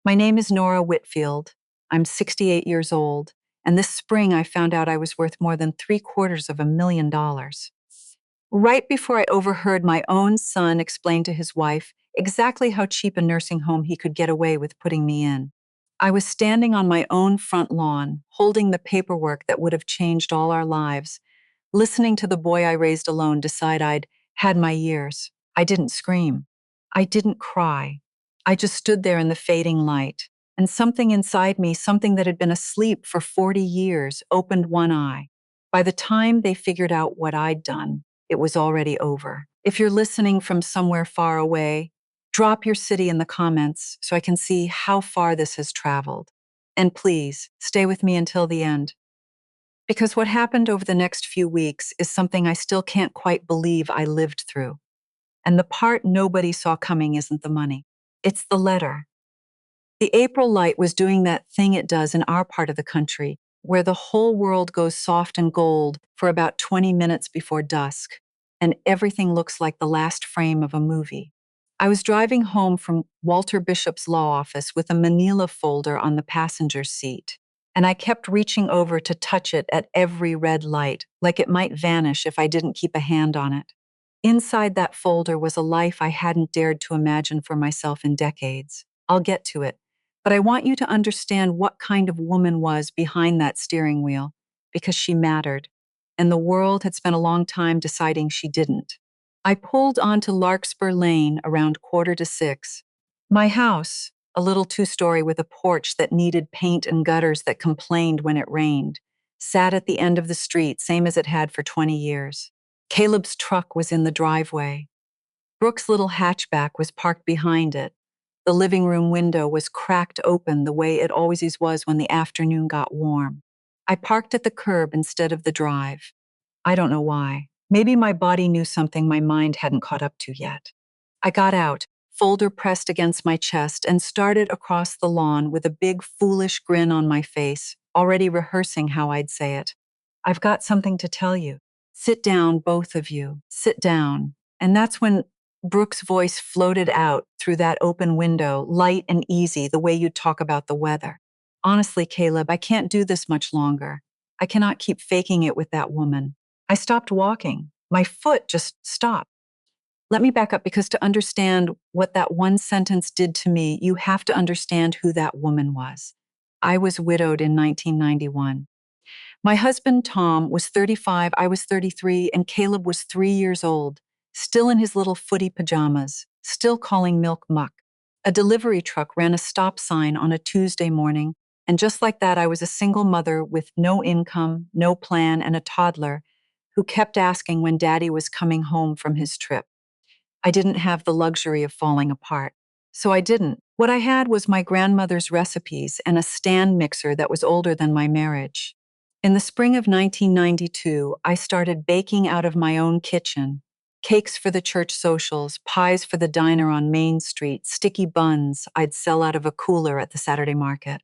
My name is Nora Whitfield. I'm 68 years old, and this spring I found out I was worth more than $750,000. Right before I overheard my own son explain to his wife exactly how cheap a nursing home he could get away with putting me in. I was standing on my own front lawn, holding the paperwork that would have changed all our lives, listening to the boy I raised alone decide I'd had my years. I didn't scream. I didn't cry. I just stood there in the fading light, and something inside me, something that had been asleep for 40 years, opened one eye. By the time they figured out what I'd done, it was already over. If you're listening from somewhere far away, drop your city in the comments so I can see how far this has traveled. And please, stay with me until the end. Because what happened over the next few weeks is something I still can't quite believe I lived through. And the part nobody saw coming isn't the money. It's the letter. The April light was doing that thing it does in our part of the country, where the whole world goes soft and gold for about 20 minutes before dusk, and everything looks like the last frame of a movie. I was driving home from Walter Bishop's law office with a manila folder on the passenger seat, and I kept reaching over to touch it at every red light, like it might vanish if I didn't keep a hand on it. Inside that folder was a life I hadn't dared to imagine for myself in decades. I'll get to it, but I want you to understand what kind of woman was behind that steering wheel, because she mattered, and the world had spent a long time deciding she didn't. I pulled onto Larkspur Lane around 5:45. My house, a little two-story with a porch that needed paint and gutters that complained when it rained, sat at the end of the street, same as it had for 20 years. Caleb's truck was in the driveway. Brooke's little hatchback was parked behind it. The living room window was cracked open the way it always was when the afternoon got warm. I parked at the curb instead of the drive. I don't know why. Maybe my body knew something my mind hadn't caught up to yet. I got out, folder pressed against my chest, and started across the lawn with a big, foolish grin on my face, already rehearsing how I'd say it. I've got something to tell you. Sit down, both of you. Sit down. And that's when Brooke's voice floated out through that open window, light and easy, the way you'd talk about the weather. Honestly, Caleb, I can't do this much longer. I cannot keep faking it with that woman. I stopped walking. My foot just stopped. Let me back up, because to understand what that one sentence did to me, you have to understand who that woman was. I was widowed in 1991. My husband, Tom, was 35, I was 33, and Caleb was 3 years old, still in his little footy pajamas, still calling milk muck. A delivery truck ran a stop sign on a Tuesday morning, and just like that, I was a single mother with no income, no plan, and a toddler who kept asking when Daddy was coming home from his trip. I didn't have the luxury of falling apart, so I didn't. What I had was my grandmother's recipes and a stand mixer that was older than my marriage. In the spring of 1992, I started baking out of my own kitchen. Cakes for the church socials, pies for the diner on Main Street, sticky buns I'd sell out of a cooler at the Saturday market.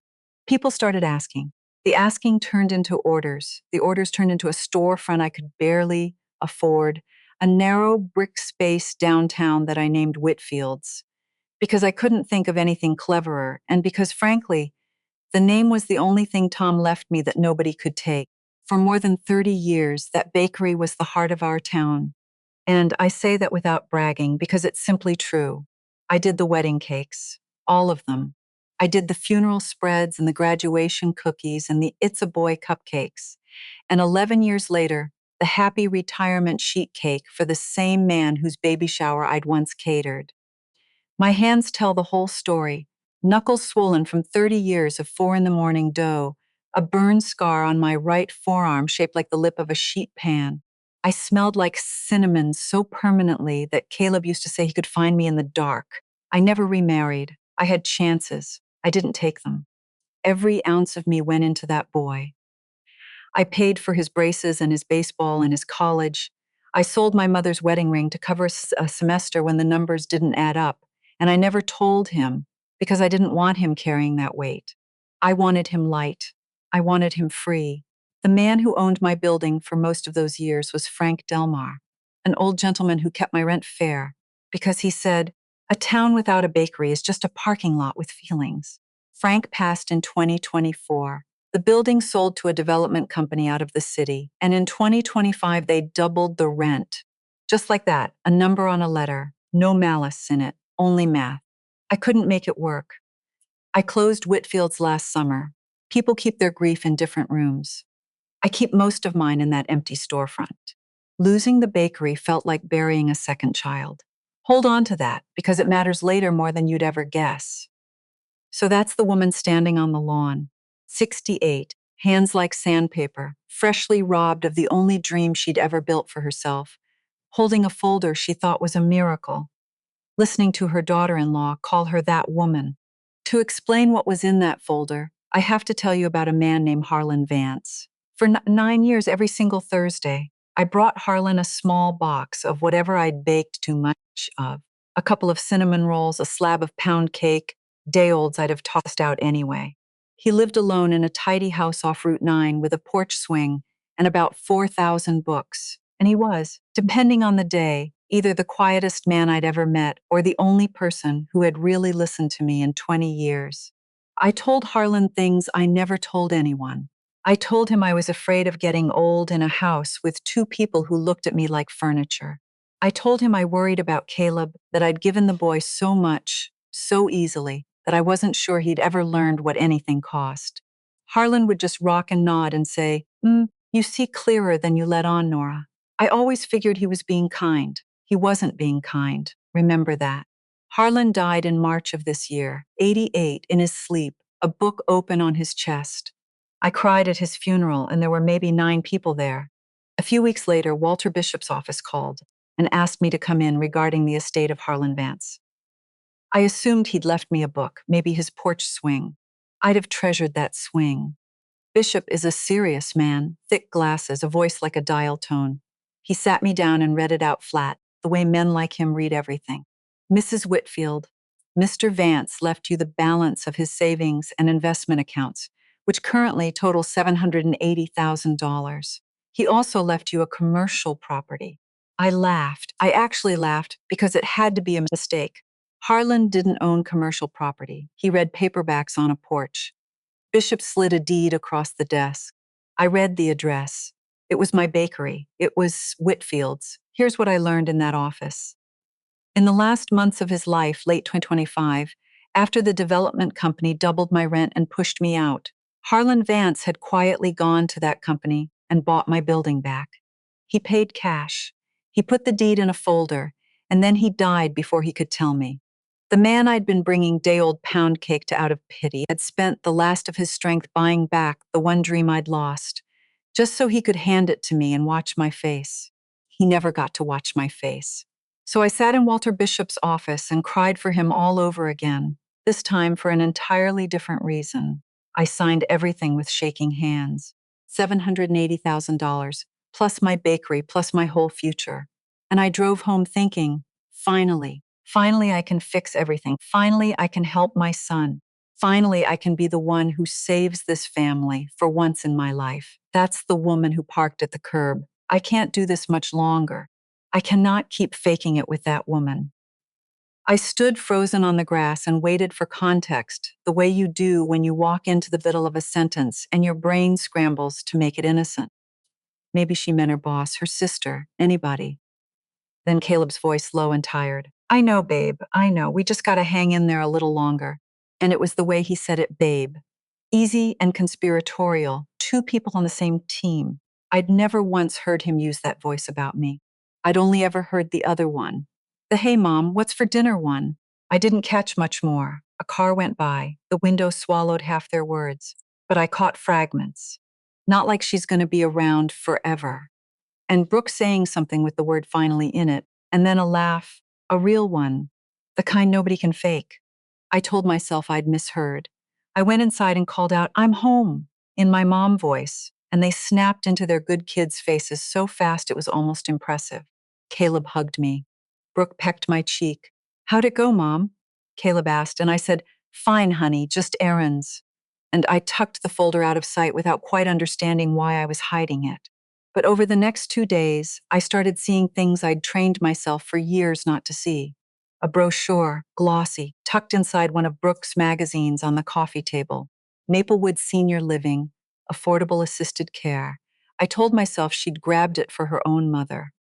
People started asking. The asking turned into orders. The orders turned into a storefront I could barely afford, a narrow brick space downtown that I named Whitfield's, because I couldn't think of anything cleverer, and because, frankly, the name was the only thing Tom left me that nobody could take. For more than 30 years, that bakery was the heart of our town. And I say that without bragging, because it's simply true. I did the wedding cakes, all of them. I did the funeral spreads and the graduation cookies and the It's a Boy cupcakes. And 11 years later, the happy retirement sheet cake for the same man whose baby shower I'd once catered. My hands tell the whole story, knuckles swollen from 30 years of 4 in the morning dough, a burn scar on my right forearm shaped like the lip of a sheet pan. I smelled like cinnamon so permanently that Caleb used to say he could find me in the dark. I never remarried. I had chances. I didn't take them. Every ounce of me went into that boy. I paid for his braces and his baseball and his college. I sold my mother's wedding ring to cover a semester when the numbers didn't add up, and I never told him because I didn't want him carrying that weight. I wanted him light. I wanted him free. The man who owned my building for most of those years was Frank Delmar, an old gentleman who kept my rent fair, because he said, "A town without a bakery is just a parking lot with feelings." Frank passed in 2024. The building sold to a development company out of the city, and in 2025 they doubled the rent. Just like that, a number on a letter, no malice in it, only math. I couldn't make it work. I closed Whitfield's last summer. People keep their grief in different rooms. I keep most of mine in that empty storefront. Losing the bakery felt like burying a second child. Hold on to that, because it matters later more than you'd ever guess. So that's the woman standing on the lawn, 68, hands like sandpaper, freshly robbed of the only dream she'd ever built for herself, holding a folder she thought was a miracle, listening to her daughter-in-law call her that woman. To explain what was in that folder, I have to tell you about a man named Harlan Vance. For 9 years, every single Thursday, I brought Harlan a small box of whatever I'd baked too much of. A couple of cinnamon rolls, a slab of pound cake, day-olds I'd have tossed out anyway. He lived alone in a tidy house off Route 9 with a porch swing and about 4,000 books. And he was, depending on the day, either the quietest man I'd ever met or the only person who had really listened to me in 20 years. I told Harlan things I never told anyone. I told him I was afraid of getting old in a house with two people who looked at me like furniture. I told him I worried about Caleb, that I'd given the boy so much, so easily, that I wasn't sure he'd ever learned what anything cost. Harlan would just rock and nod and say, you see clearer than you let on, Nora. I always figured he was being kind. He wasn't being kind. Remember that. Harlan died in March of this year, 88, in his sleep, a book open on his chest. I cried at his funeral, and there were maybe 9 people there. A few weeks later, Walter Bishop's office called and asked me to come in regarding the estate of Harlan Vance. I assumed he'd left me a book, maybe his porch swing. I'd have treasured that swing. Bishop is a serious man, thick glasses, a voice like a dial tone. He sat me down and read it out flat, the way men like him read everything. Mrs. Whitfield, Mr. Vance left you the balance of his savings and investment accounts, which currently total $780,000. He also left you a commercial property. I laughed. I actually laughed because it had to be a mistake. Harlan didn't own commercial property. He read paperbacks on a porch. Bishop slid a deed across the desk. I read the address. It was my bakery. It was Whitfield's. Here's what I learned in that office. In the last months of his life, late 2025, after the development company doubled my rent and pushed me out, Harlan Vance had quietly gone to that company and bought my building back. He paid cash. He put the deed in a folder, and then he died before he could tell me. The man I'd been bringing day-old pound cake to out of pity had spent the last of his strength buying back the one dream I'd lost, just so he could hand it to me and watch my face. He never got to watch my face. So I sat in Walter Bishop's office and cried for him all over again, this time for an entirely different reason. I signed everything with shaking hands. $780,000, plus my bakery, plus my whole future. And I drove home thinking, finally I can fix everything. Finally, I can help my son. Finally, I can be the one who saves this family for once in my life. That's the woman who parked at the curb. I can't do this much longer. I cannot keep faking it with that woman. I stood frozen on the grass and waited for context, the way you do when you walk into the middle of a sentence and your brain scrambles to make it innocent. Maybe she meant her boss, her sister, anybody. Then Caleb's voice, low and tired. I know, babe, I know. We just gotta hang in there a little longer. And it was the way he said it, babe. Easy and conspiratorial, 2 people on the same team. I'd never once heard him use that voice about me. I'd only ever heard the other one. The hey mom, what's for dinner one. I didn't catch much more. A car went by. The window swallowed half their words. But I caught fragments. Not like she's gonna be around forever. And Brooke saying something with the word finally in it, and then a laugh, a real one, the kind nobody can fake. I told myself I'd misheard. I went inside and called out, I'm home, in my mom voice, and they snapped into their good kids' faces so fast it was almost impressive. Caleb hugged me. Brooke pecked my cheek. How'd it go, Mom? Caleb asked, and I said, fine, honey, just errands. And I tucked the folder out of sight without quite understanding why I was hiding it. But over the next 2 days, I started seeing things I'd trained myself for years not to see. a brochure, glossy, tucked inside one of Brooke's magazines on the coffee table. Maplewood Senior Living, Affordable Assisted Care. I told myself she'd grabbed it for her own mother.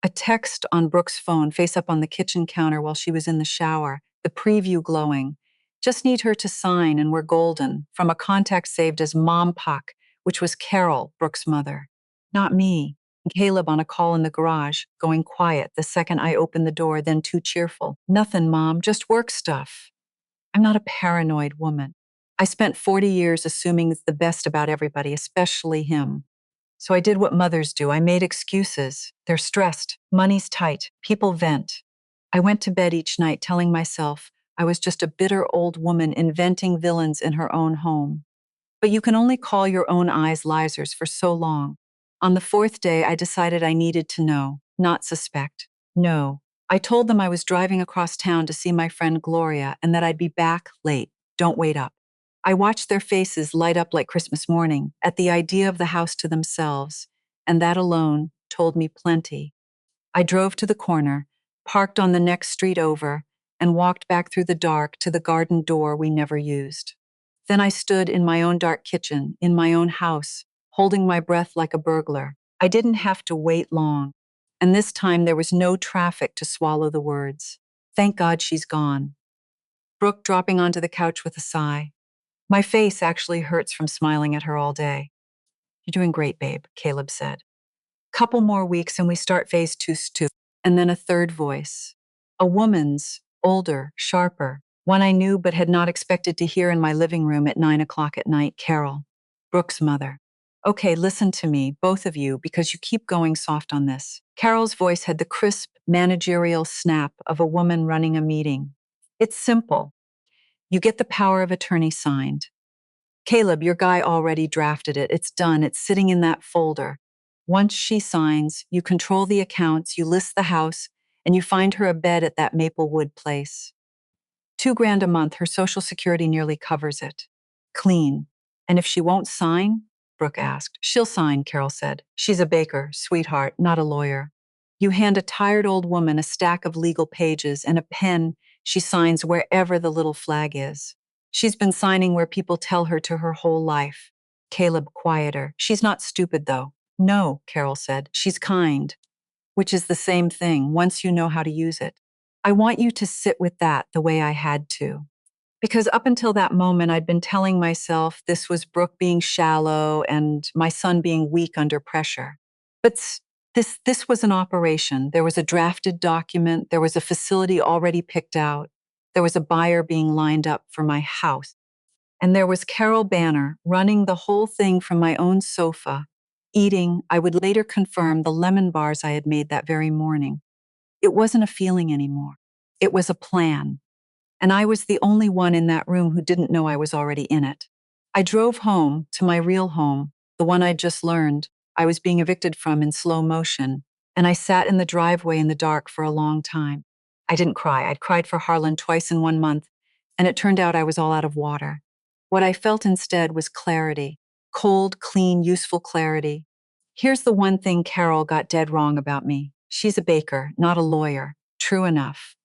A text on Brooke's phone face up on the kitchen counter while she was in the shower, the preview glowing. Just need her to sign and we're golden, from a contact saved as Mom Puck, which was Carol, Brooke's mother. Not me. Caleb on a call in the garage, going quiet the second I opened the door, then too cheerful. Nothing, Mom, just work stuff. I'm not a paranoid woman. I spent 40 years assuming the best about everybody, especially him. So I did what mothers do. I made excuses. They're stressed. Money's tight. People vent. I went to bed each night telling myself I was just a bitter old woman inventing villains in her own home. But you can only call your own eyes liars for so long. On the fourth day, I decided I needed to know, not suspect. No. I told them I was driving across town to see my friend Gloria and that I'd be back late. Don't wait up. I watched their faces light up like Christmas morning at the idea of the house to themselves, and that alone told me plenty. I drove to the corner, parked on the next street over, and walked back through the dark to the garden door we never used. Then I stood in my own dark kitchen, in my own house, holding my breath like a burglar. I didn't have to wait long, and this time there was no traffic to swallow the words. Thank God she's gone. Brooke dropping onto the couch with a sigh. My face actually hurts from smiling at her all day. You're doing great, babe, Caleb said. Couple more weeks and we start phase two. And then a third voice. A woman's, older, sharper, one I knew but had not expected to hear in my living room at 9 o'clock at night, Carol, Brooke's mother. Okay, listen to me, both of you, because you keep going soft on this. Carol's voice had the crisp, managerial snap of a woman running a meeting. It's simple. You get the power of attorney signed. Caleb, your guy already drafted it. It's done. It's sitting in that folder. Once she signs, you control the accounts, you list the house, and you find her a bed at that Maplewood place. $2,000 a month, her Social Security nearly covers it. Clean. And if she won't sign? Brooke asked. She'll sign, Carol said. She's a baker, sweetheart, not a lawyer. You hand a tired old woman a stack of legal pages and a pen. She signs wherever the little flag is. She's been signing where people tell her to her whole life. Caleb, quieter. She's not stupid, though. No, Carol said. She's kind, which is the same thing once you know how to use it. I want you to sit with that the way I had to. Because up until that moment, I'd been telling myself this was Brooke being shallow and my son being weak under pressure. But this was an operation. There was a drafted document. There was a facility already picked out. There was a buyer being lined up for my house. And there was Carol Banner running the whole thing from my own sofa, eating, I would later confirm, the lemon bars I had made that very morning. It wasn't a feeling anymore. It was a plan. And I was the only one in that room who didn't know I was already in it. I drove home to my real home, the one I'd just learned I was being evicted from in slow motion, and I sat in the driveway in the dark for a long time. I didn't cry. I'd cried for Harlan twice in 1 month, and it turned out I was all out of water. What I felt instead was clarity. Cold, clean, useful clarity. Here's the one thing Carol got dead wrong about me. She's a baker, not a lawyer. True enough.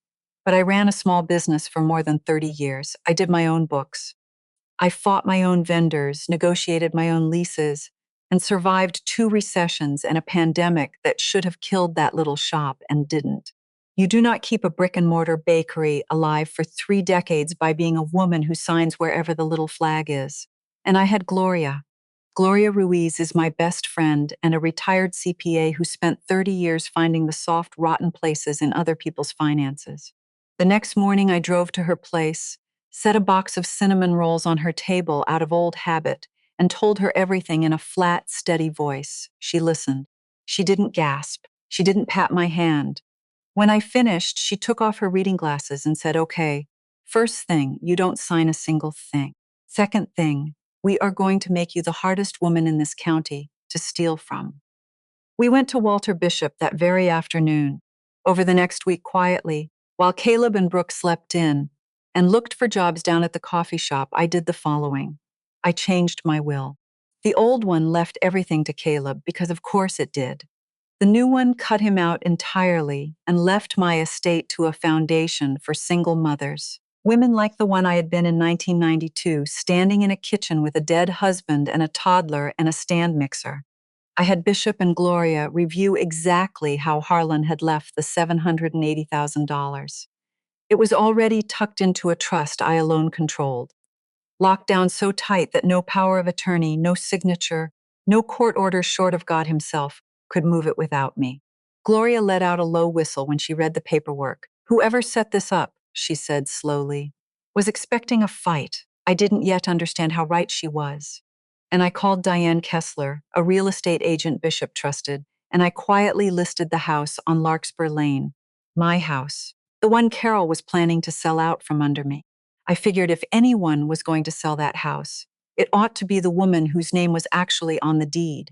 But I ran a small business for more than 30 years. I did my own books. I fought my own vendors, negotiated my own leases, and survived 2 recessions and a pandemic that should have killed that little shop and didn't. You do not keep a brick-and-mortar bakery alive for 3 decades by being a woman who signs wherever the little flag is. And I had Gloria. Gloria Ruiz is my best friend and a retired CPA who spent 30 years finding the soft, rotten places in other people's finances. The next morning, I drove to her place, set a box of cinnamon rolls on her table out of old habit, and told her everything in a flat, steady voice. She listened. She didn't gasp. She didn't pat my hand. When I finished, she took off her reading glasses and said, okay, first thing, you don't sign a single thing. Second thing, we are going to make you the hardest woman in this county to steal from. We went to Walter Bishop that very afternoon. Over the next week quietly, while Caleb and Brooke slept in and looked for jobs down at the coffee shop, I did the following. I changed my will. The old one left everything to Caleb because of course it did. The new one cut him out entirely and left my estate to a foundation for single mothers. Women like the one I had been in 1992, standing in a kitchen with a dead husband and a toddler and a stand mixer. I had Bishop and Gloria review exactly how Harlan had left the $780,000. It was already tucked into a trust I alone controlled, locked down so tight that no power of attorney, no signature, no court order short of God himself could move it without me. Gloria let out a low whistle when she read the paperwork. Whoever set this up, she said slowly, was expecting a fight. I didn't yet understand how right she was. And I called Diane Kessler, a real estate agent Bishop trusted, and I quietly listed the house on Larkspur Lane, my house, the one Carol was planning to sell out from under me. I figured if anyone was going to sell that house, it ought to be the woman whose name was actually on the deed.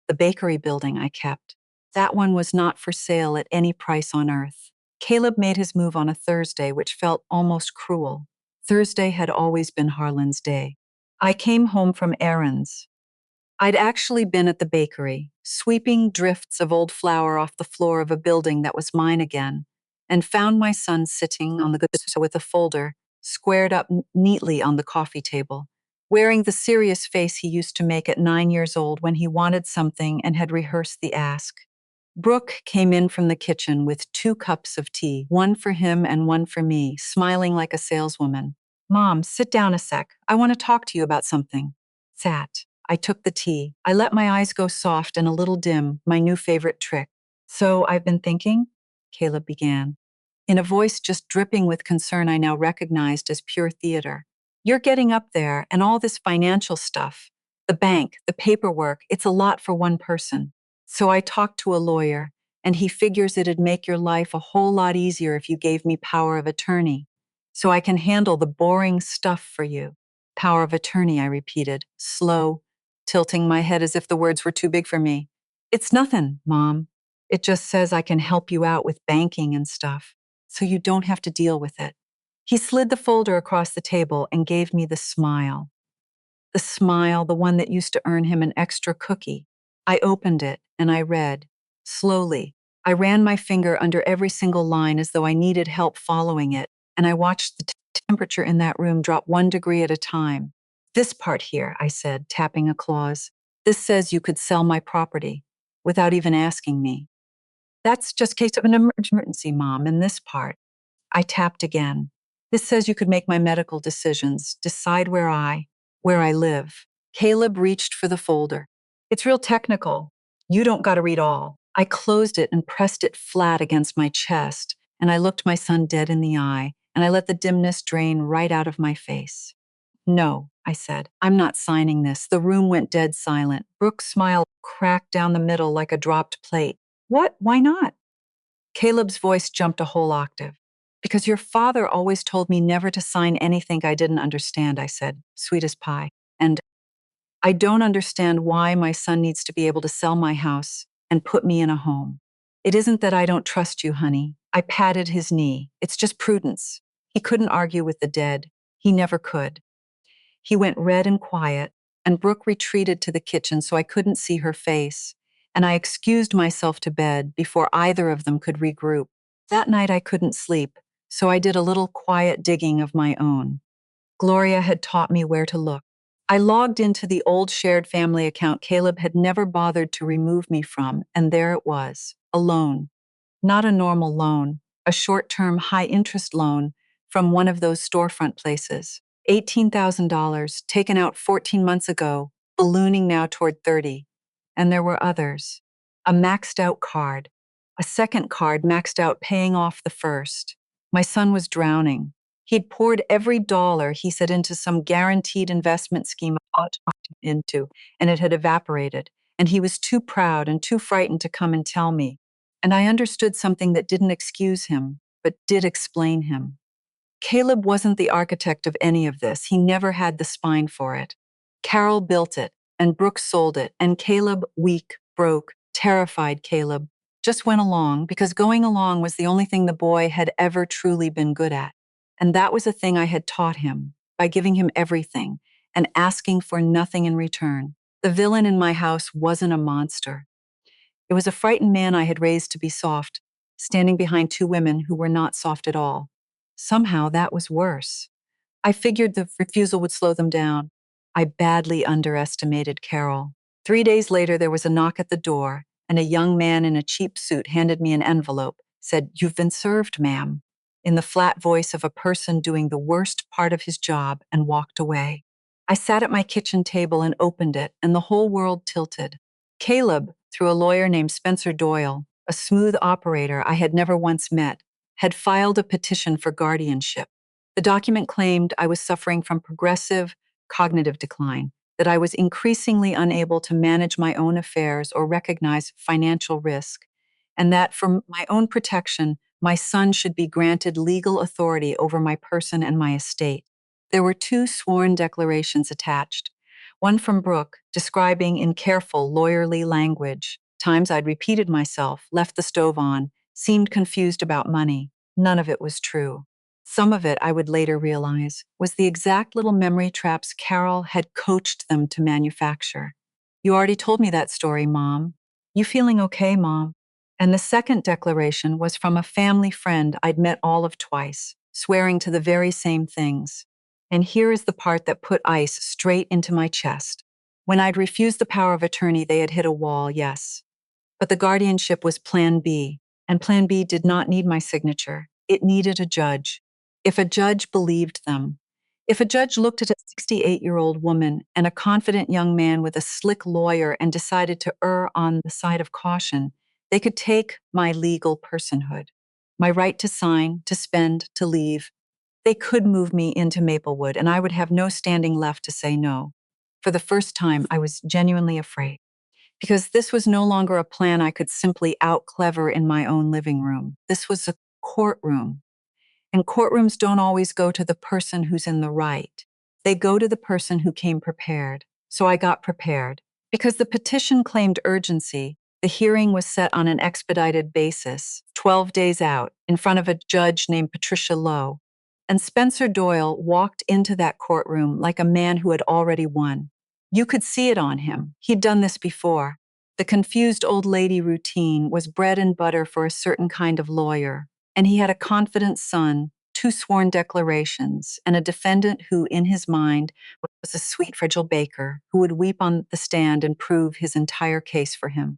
The bakery building I kept. That one was not for sale at any price on earth. Caleb made his move on a Thursday, which felt almost cruel. Thursday had always been Harlan's day. I came home from errands. I'd actually been at the bakery, sweeping drifts of old flour off the floor of a building that was mine again, and found my son sitting on the good sofa with a folder squared up neatly on the coffee table, wearing the serious face he used to make at 9 years old when he wanted something and had rehearsed the ask. Brooke came in from the kitchen with 2 cups of tea, one for him and one for me, smiling like a saleswoman. Mom, sit down a sec. I want to talk to you about something. Sat. I took the tea. I let my eyes go soft and a little dim, my new favorite trick. So I've been thinking? Caleb began, in a voice just dripping with concern I now recognized as pure theater. You're getting up there, and all this financial stuff. The bank, the paperwork, it's a lot for one person. So I talked to a lawyer, and he figures it'd make your life a whole lot easier if you gave me power of attorney, so I can handle the boring stuff for you. Power of attorney, I repeated, slow, tilting my head as if the words were too big for me. It's nothing, Mom. It just says I can help you out with banking and stuff, so you don't have to deal with it. He slid the folder across the table and gave me the smile. The smile, the one that used to earn him an extra cookie. I opened it and I read. Slowly, I ran my finger under every single line as though I needed help following it, and I watched the temperature in that room drop 1 degree at a time. This part here, I said, tapping a clause. This says you could sell my property without even asking me. That's just case of an emergency, Mom, and this part. I tapped again. This says you could make my medical decisions, decide where I live. Caleb reached for the folder. It's real technical. You don't got to read all. I closed it and pressed it flat against my chest, and I looked my son dead in the eye, and I let the dimness drain right out of my face. No, I said, I'm not signing this. The room went dead silent. Brooke's smile cracked down the middle like a dropped plate. What? Why not? Caleb's voice jumped a whole octave. Because your father always told me never to sign anything I didn't understand, I said, sweet as pie. And I don't understand why my son needs to be able to sell my house and put me in a home. It isn't that I don't trust you, honey. I patted his knee. It's just prudence. He couldn't argue with the dead. He never could. He went red and quiet, and Brooke retreated to the kitchen so I couldn't see her face, and I excused myself to bed before either of them could regroup. That night I couldn't sleep, so I did a little quiet digging of my own. Gloria had taught me where to look. I logged into the old shared family account Caleb had never bothered to remove me from, and there it was, a loan. Not a normal loan, a short-term, high-interest loan from one of those storefront places. $18,000, taken out 14 months ago, ballooning now toward 30. And there were others. A maxed-out card. A second card maxed out paying off the first. My son was drowning. He'd poured every dollar he said into some guaranteed investment scheme I ought into, and it had evaporated, and he was too proud and too frightened to come and tell me. And I understood something that didn't excuse him, but did explain him. Caleb wasn't the architect of any of this. He never had the spine for it. Carol built it, and Brooke sold it, and Caleb, weak, broke, terrified Caleb, just went along because going along was the only thing the boy had ever truly been good at. And that was a thing I had taught him by giving him everything and asking for nothing in return. The villain in my house wasn't a monster. It was a frightened man I had raised to be soft, standing behind two women who were not soft at all. Somehow that was worse. I figured the refusal would slow them down. I badly underestimated Carol. 3 days later, there was a knock at the door, and a young man in a cheap suit handed me an envelope, said, "You've been served, ma'am," in the flat voice of a person doing the worst part of his job, and walked away. I sat at my kitchen table and opened it, and the whole world tilted. Caleb, through a lawyer named Spencer Doyle, a smooth operator I had never once met, had filed a petition for guardianship. The document claimed I was suffering from progressive cognitive decline, that I was increasingly unable to manage my own affairs or recognize financial risk, and that for my own protection, my son should be granted legal authority over my person and my estate. There were two sworn declarations attached, one from Brooke, describing in careful, lawyerly language times I'd repeated myself, left the stove on, seemed confused about money. None of it was true. Some of it, I would later realize, was the exact little memory traps Carol had coached them to manufacture. "You already told me that story, Mom. You feeling okay, Mom?" And the second declaration was from a family friend I'd met all of twice, swearing to the very same things. And here is the part that put ice straight into my chest. When I'd refused the power of attorney, they had hit a wall, yes. But the guardianship was Plan B, and Plan B did not need my signature. It needed a judge. If a judge believed them, if a judge looked at a 68-year-old woman and a confident young man with a slick lawyer and decided to err on the side of caution, they could take my legal personhood, my right to sign, to spend, to leave. They could move me into Maplewood, and I would have no standing left to say no. For the first time, I was genuinely afraid, because this was no longer a plan I could simply out-clever in my own living room. This was a courtroom. And courtrooms don't always go to the person who's in the right. They go to the person who came prepared. So I got prepared. Because the petition claimed urgency, the hearing was set on an expedited basis, 12 days out, in front of a judge named Patricia Lowe. And Spencer Doyle walked into that courtroom like a man who had already won. You could see it on him. He'd done this before. The confused old lady routine was bread and butter for a certain kind of lawyer, and he had a confident son, two sworn declarations, and a defendant who, in his mind, was a sweet, fragile baker who would weep on the stand and prove his entire case for him.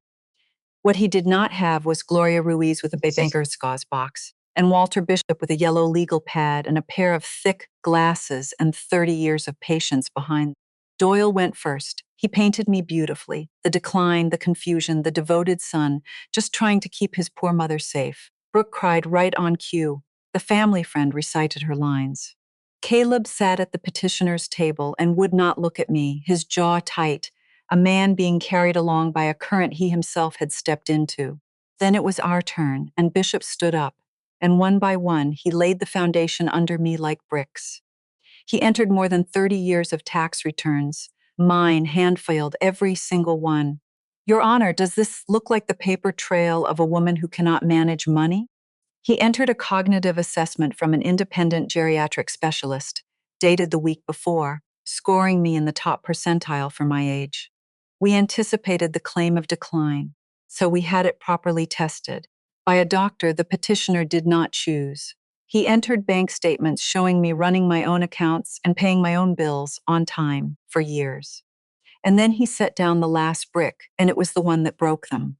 What he did not have was Gloria Ruiz with a banker's gauze box, and Walter Bishop with a yellow legal pad and a pair of thick glasses and 30 years of patience behind them. Doyle went first. He painted me beautifully, the decline, the confusion, the devoted son, just trying to keep his poor mother safe. Brooke cried right on cue. The family friend recited her lines. Caleb sat at the petitioner's table and would not look at me, his jaw tight, a man being carried along by a current he himself had stepped into. Then it was our turn, and Bishop stood up, and one by one he laid the foundation under me like bricks. He entered more than 30 years of tax returns, mine hand-filed, every single one. "Your Honor, does this look like the paper trail of a woman who cannot manage money?" He entered a cognitive assessment from an independent geriatric specialist, dated the week before, scoring me in the top percentile for my age. We anticipated the claim of decline, so we had it properly tested by a doctor the petitioner did not choose. He entered bank statements showing me running my own accounts and paying my own bills on time for years. And then he set down the last brick, and it was the one that broke them.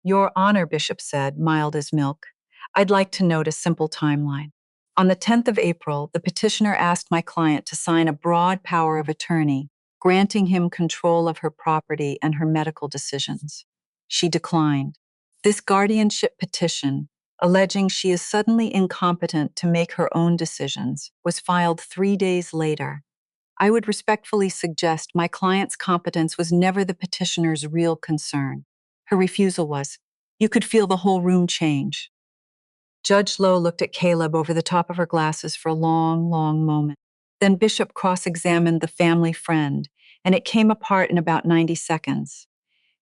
"Your Honor," Bishop said, mild as milk, "I'd like to note a simple timeline. On the 10th of April, the petitioner asked my client to sign a broad power of attorney, granting him control of her property and her medical decisions. She declined. This guardianship petition, alleging she is suddenly incompetent to make her own decisions, was filed 3 days later. I would respectfully suggest my client's competence was never the petitioner's real concern. Her refusal was. You could feel the whole room change. Judge Lowe looked at Caleb over the top of her glasses for a long, long moment. Then Bishop cross-examined the family friend, and it came apart in about 90 seconds.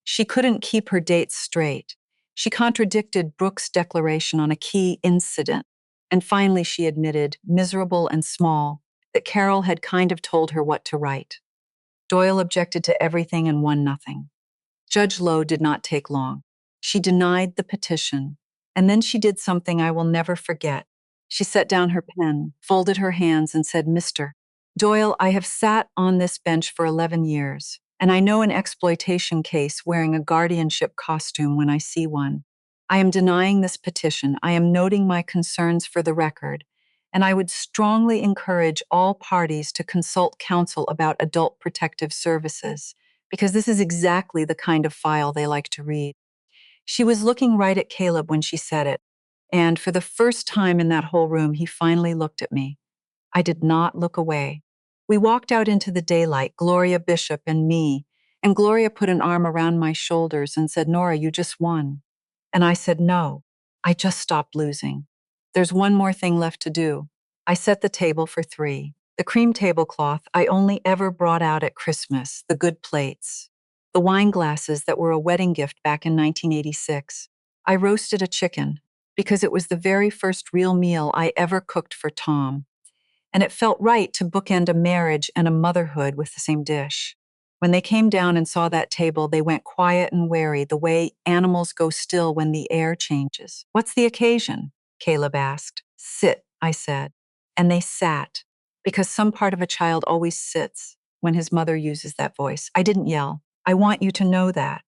She couldn't keep her dates straight. She contradicted Brooke's declaration on a key incident, and finally she admitted, miserable and small, that Carol had kind of told her what to write. Doyle objected to everything and won nothing. Judge Lowe did not take long. She denied the petition. And then she did something I will never forget. She set down her pen, folded her hands, and said, Mr. Doyle, I have sat on this bench for 11 years, and I know an exploitation case wearing a guardianship costume when I see one. I am denying this petition. I am noting my concerns for the record, and I would strongly encourage all parties to consult counsel about adult protective services, because this is exactly the kind of file they like to read. She was looking right at Caleb when she said it, and for the first time in that whole room, he finally looked at me. I did not look away. We walked out into the daylight, Gloria Bishop and me, and Gloria put an arm around my shoulders and said, Nora, you just won. And I said, no, I just stopped losing. There's one more thing left to do. I set the table for 3. The cream tablecloth I only ever brought out at Christmas, the good plates, the wine glasses that were a wedding gift back in 1986. I roasted a chicken because it was the very first real meal I ever cooked for Tom, and it felt right to bookend a marriage and a motherhood with the same dish. When they came down and saw that table, they went quiet and wary, the way animals go still when the air changes. What's the occasion? Caleb asked. Sit, I said. And they sat, because some part of a child always sits when his mother uses that voice. I didn't yell. I want you to know that.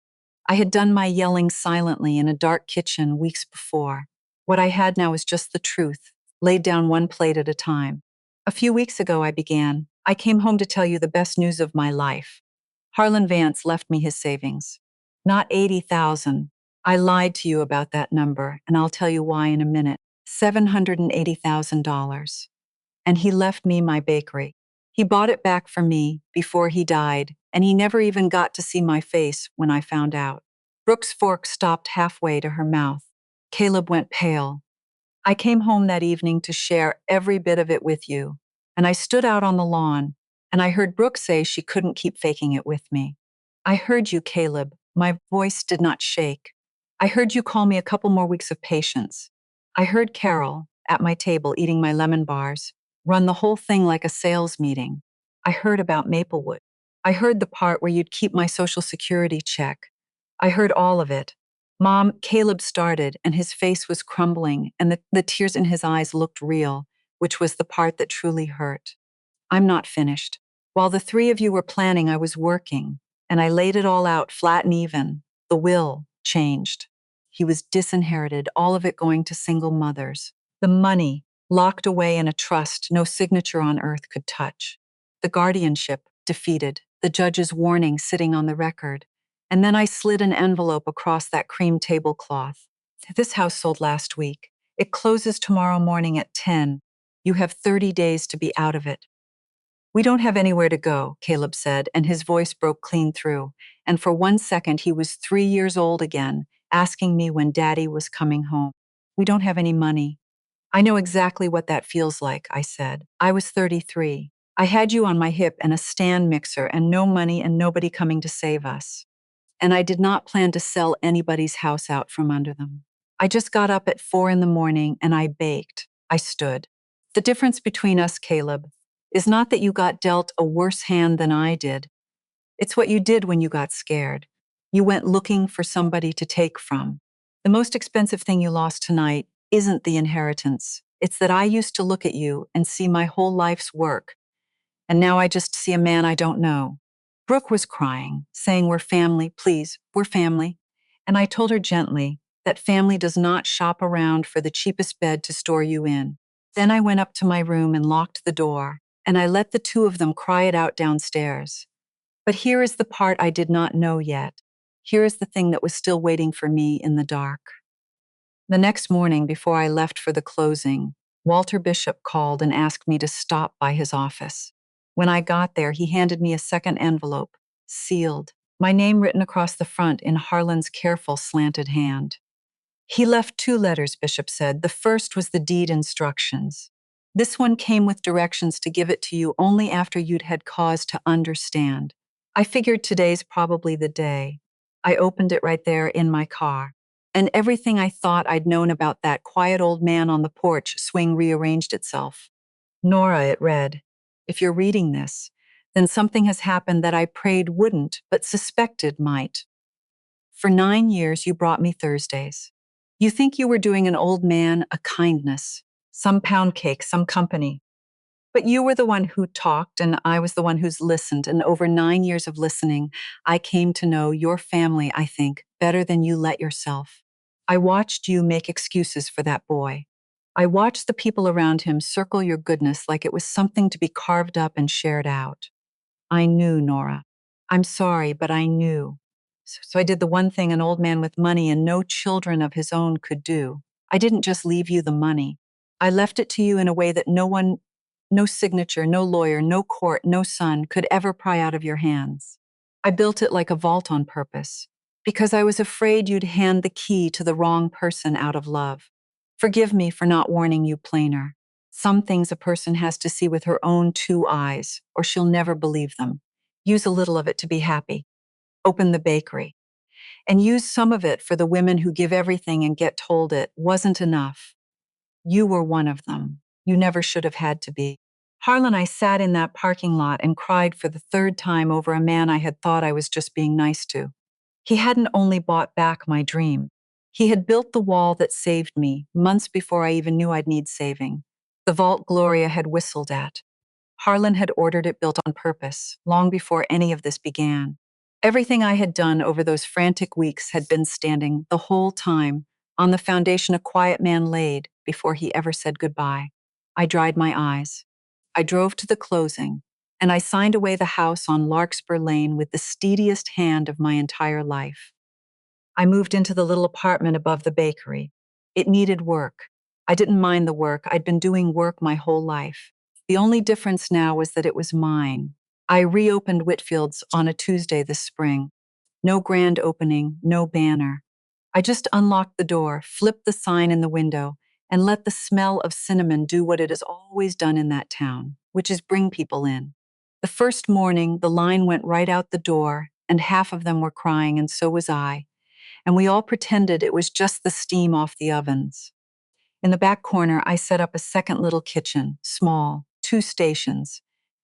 I had done my yelling silently in a dark kitchen weeks before. What I had now was just the truth, laid down one plate at a time. A few weeks ago, I began. I came home to tell you the best news of my life. Harlan Vance left me his savings. Not 80,000. I lied to you about that number, and I'll tell you why in a minute. $780,000. And he left me my bakery. He bought it back for me before he died, and he never even got to see my face when I found out. Brooke's fork stopped halfway to her mouth. Caleb went pale. I came home that evening to share every bit of it with you, and I stood out on the lawn, and I heard Brooke say she couldn't keep faking it with me. I heard you, Caleb. My voice did not shake. I heard you call me a couple more weeks of patience. I heard Carol, at my table eating my lemon bars, run the whole thing like a sales meeting. I heard about Maplewood. I heard the part where you'd keep my Social Security check. I heard all of it. Mom, Caleb started, and his face was crumbling, and the tears in his eyes looked real, which was the part that truly hurt. I'm not finished. While the 3 of you were planning, I was working, and I laid it all out flat and even. The will changed. He was disinherited, all of it going to single mothers. The money locked away in a trust no signature on earth could touch. The guardianship defeated, the judge's warning sitting on the record. And then I slid an envelope across that cream tablecloth. This house sold last week. It closes tomorrow morning at 10. You have 30 days to be out of it. We don't have anywhere to go, Caleb said, and his voice broke clean through. And for 1 second, he was 3 years old again, asking me when Daddy was coming home. We don't have any money. I know exactly what that feels like, I said. I was 33. I had you on my hip and a stand mixer and no money and nobody coming to save us. And I did not plan to sell anybody's house out from under them. I just got up at 4 in the morning and I baked. I stood. The difference between us, Caleb, is not that you got dealt a worse hand than I did. It's what you did when you got scared. You went looking for somebody to take from. The most expensive thing you lost tonight isn't the inheritance. It's that I used to look at you and see my whole life's work, and now I just see a man I don't know. Brooke was crying, saying, we're family, please, we're family. And I told her gently that family does not shop around for the cheapest bed to store you in. Then I went up to my room and locked the door, and I let the 2 of them cry it out downstairs. But here is the part I did not know yet. Here is the thing that was still waiting for me in the dark. The next morning, before I left for the closing, Walter Bishop called and asked me to stop by his office. When I got there, he handed me a second envelope, sealed, my name written across the front in Harlan's careful, slanted hand. He left 2 letters, Bishop said. The first was the deed instructions. This one came with directions to give it to you only after you'd had cause to understand. I figured today's probably the day. I opened it right there in my car, and everything I thought I'd known about that quiet old man on the porch swing rearranged itself. Nora, it read, if you're reading this, then something has happened that I prayed wouldn't, but suspected might. For 9 years, you brought me Thursdays. You think you were doing an old man a kindness, some pound cake, some company. But you were the one who talked, and I was the one who's listened. And over 9 years of listening, I came to know your family, I think, better than you let yourself. I watched you make excuses for that boy. I watched the people around him circle your goodness like it was something to be carved up and shared out. I knew, Nora. I'm sorry, but I knew. So I did the one thing an old man with money and no children of his own could do. I didn't just leave you the money. I left it to you in a way that no signature, no lawyer, no court, no son could ever pry out of your hands. I built it like a vault on purpose, because I was afraid you'd hand the key to the wrong person out of love. Forgive me for not warning you plainer. Some things a person has to see with her own two eyes, or she'll never believe them. Use a little of it to be happy. Open the bakery. And use some of it for the women who give everything and get told it wasn't enough. You were one of them. You never should have had to be. Harlan and I sat in that parking lot and cried for the third time over a man I had thought I was just being nice to. He hadn't only bought back my dream. He had built the wall that saved me months before I even knew I'd need saving. The vault Gloria had whistled at. Harlan had ordered it built on purpose, long before any of this began. Everything I had done over those frantic weeks had been standing the whole time on the foundation a quiet man laid before he ever said goodbye. I dried my eyes. I drove to the closing, and I signed away the house on Larkspur Lane with the steadiest hand of my entire life. I moved into the little apartment above the bakery. It needed work. I didn't mind the work. I'd been doing work my whole life. The only difference now was that it was mine. I reopened Whitfield's on a Tuesday this spring. No grand opening, no banner. I just unlocked the door, flipped the sign in the window, and let the smell of cinnamon do what it has always done in that town, which is bring people in. The first morning, the line went right out the door, and half of them were crying, and so was I. And we all pretended it was just the steam off the ovens. In the back corner, I set up a second little kitchen, small, 2 stations.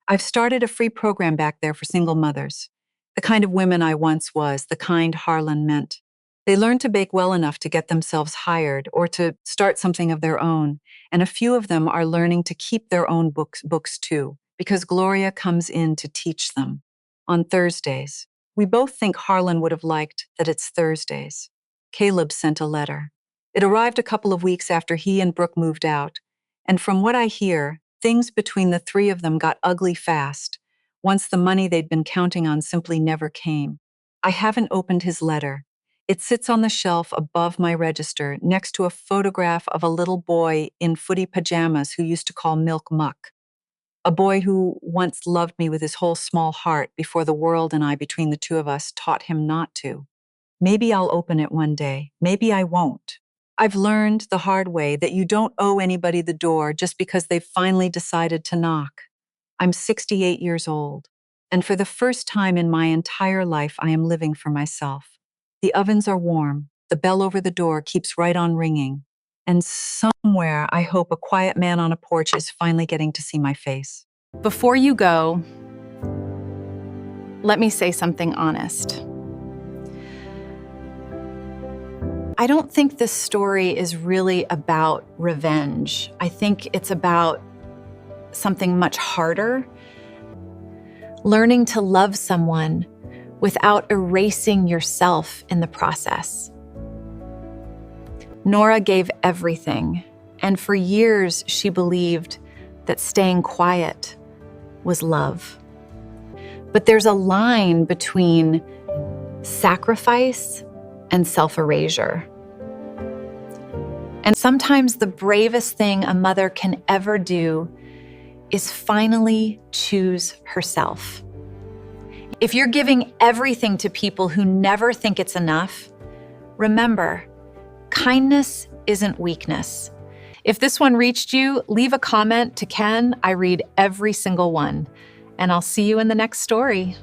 I've started a free program back there for single mothers. The kind of women I once was, the kind Harlan meant. They learn to bake well enough to get themselves hired or to start something of their own, and a few of them are learning to keep their own books too, because Gloria comes in to teach them. On Thursdays, we both think Harlan would have liked that it's Thursdays. Caleb sent a letter. It arrived a couple of weeks after he and Brooke moved out, and from what I hear, things between the three of them got ugly fast, once the money they'd been counting on simply never came. I haven't opened his letter. It sits on the shelf above my register next to a photograph of a little boy in footy pajamas who used to call milk muck. A boy who once loved me with his whole small heart before the world and I, between the two of us, taught him not to. Maybe I'll open it one day. Maybe I won't. I've learned the hard way that you don't owe anybody the door just because they've finally decided to knock. I'm 68 years old, and for the first time in my entire life, I am living for myself. The ovens are warm, the bell over the door keeps right on ringing, and somewhere I hope a quiet man on a porch is finally getting to see my face. Before you go, let me say something honest. I don't think this story is really about revenge. I think it's about something much harder. Learning to love someone without erasing yourself in the process. Nora gave everything, and for years she believed that staying quiet was love. But there's a line between sacrifice and self-erasure. And sometimes the bravest thing a mother can ever do is finally choose herself. If you're giving everything to people who never think it's enough, remember, kindness isn't weakness. If this one reached you, leave a comment to Ken. I read every single one. And I'll see you in the next story.